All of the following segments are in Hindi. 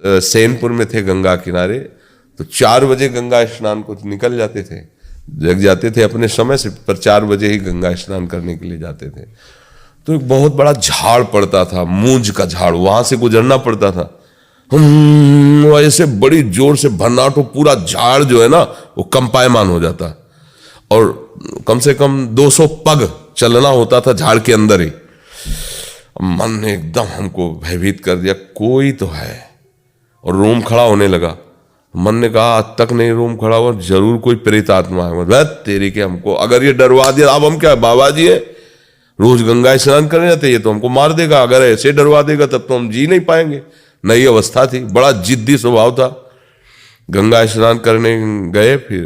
सैनपुर में थे गंगा किनारे, तो 4 बजे गंगा स्नान को निकल जाते थे, जग जाते थे अपने समय से, पर 4 बजे ही गंगा स्नान करने के लिए जाते थे। तो एक बहुत बड़ा झाड़ पड़ता था, मूंज का झाड़, वहां से गुजरना पड़ता था। ऐसे बड़ी जोर से भन्नाट हो, पूरा झाड़ जो है ना वो कंपायमान हो जाता, और कम से कम 200 पग चलना होता था झाड़ के अंदर ही। मन ने एकदम हमको भयभीत कर दिया, कोई तो है, और रोम खड़ा होने लगा। मन ने कहा आज तक नहीं रोम खड़ा हुआ, जरूर कोई प्रेत आत्मा है। बस तेरी के हमको अगर ये डरवा दिया, अब हम क्या बाबा जी है, रोज गंगा स्नान करने जाते, ये तो हमको मार देगा, अगर ऐसे डरवा देगा तब तो हम जी नहीं पाएंगे। नई अवस्था थी, बड़ा जिद्दी स्वभाव था। गंगा स्नान करने गए, फिर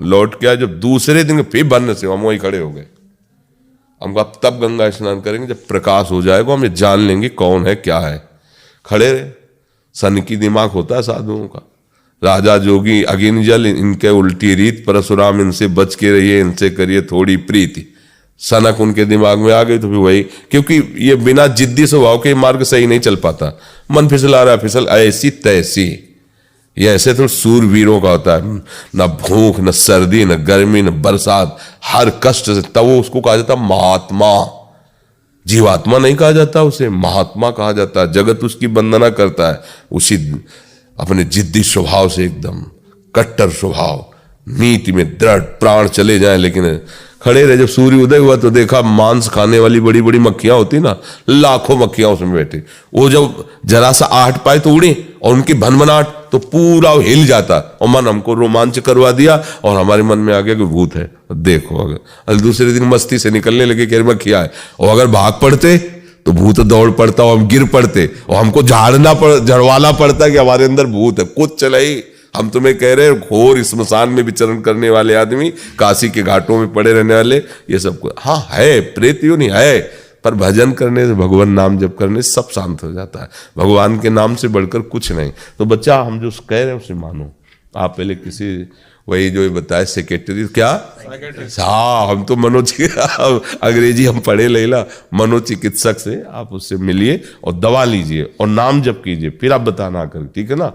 लौट के आए। जब दूसरे दिन फिर बनने से हम वहीं खड़े हो गए। हम कहा तब गंगा स्नान करेंगे जब प्रकाश हो जाएगा, हम ये जान लेंगे कौन है क्या है। खड़े रहे। सन की दिमाग होता है साधुओं का। राजा जोगी अगिन जल, इनके उल्टी रीत, परशुराम इनसे बच के रहिए, इनसे करिए थोड़ी प्रीति। सनक उनके दिमाग में आ गई, तो फिर वही, क्योंकि ये बिना जिद्दी स्वभाव के मार्ग सही नहीं चल पाता। मन फिसला रहा, फिसल ऐसी तैसी। ये ऐसे तो सूरवीरों का होता है, न भूख न सर्दी न गर्मी न बरसात, हर कष्ट से, तब वो उसको कहा जाता महात्मा। जीवात्मा नहीं कहा जाता उसे, महात्मा कहा जाता है। जगत उसकी वंदना करता है, उसी अपने जिद्दी स्वभाव से, एकदम कट्टर स्वभाव, नीति में दृढ़, प्राण चले जाए लेकिन खड़े रहे। जब सूर्य उदय हुआ तो देखा मांस खाने वाली बड़ी बड़ी मक्खियां होती ना, लाखों मक्खियां उसमें बैठी। वो जब जरा सा आहट पाए तो उड़ी, और उनकी भनभनाहट तो पूरा हिल जाता, और मन हमको रोमांच करवा दिया, और हमारे मन में आ गया कि भूत है। देखो अगर दूसरे दिन मस्ती से निकलने लगे कि मक्खियां है, और अगर भाग पड़ते तो भूत दौड़ पड़ता, और हम गिर पड़ते, और हमको झड़वाना पड़ता कि हमारे अंदर भूत है। कुछ चलाई, हम तुम्हें कह रहे हैं घोर स्मशान में विचरण करने वाले आदमी, काशी के घाटों में पड़े रहने वाले, ये सब हाँ है, प्रेत यूं नहीं है, पर भजन करने से, भगवान नाम जप करने से सब शांत हो जाता है। भगवान के नाम से बढ़कर कुछ नहीं। तो बच्चा हम जो कह रहे हैं उसे मानो। आप पहले किसी वही जो बताए सेक्रेटरी, क्या हाँ, हम तो अंग्रेजी हम पढ़े लेला, मनोचिकित्सक से आप उससे मिलिए और दवा लीजिए और नाम जप कीजिए, फिर आप बताना कर, ठीक है ना।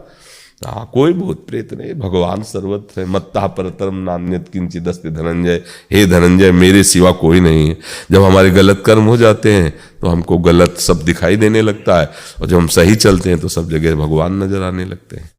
हाँ, कोई भूत प्रेत नहीं, भगवान सर्वत्र है। मत्ता परतरम नान्यत किंचिदस्ति धनंजय, हे धनंजय मेरे सिवा कोई नहीं है। जब हमारे गलत कर्म हो जाते हैं तो हमको गलत सब दिखाई देने लगता है, और जब हम सही चलते हैं तो सब जगह भगवान नजर आने लगते हैं।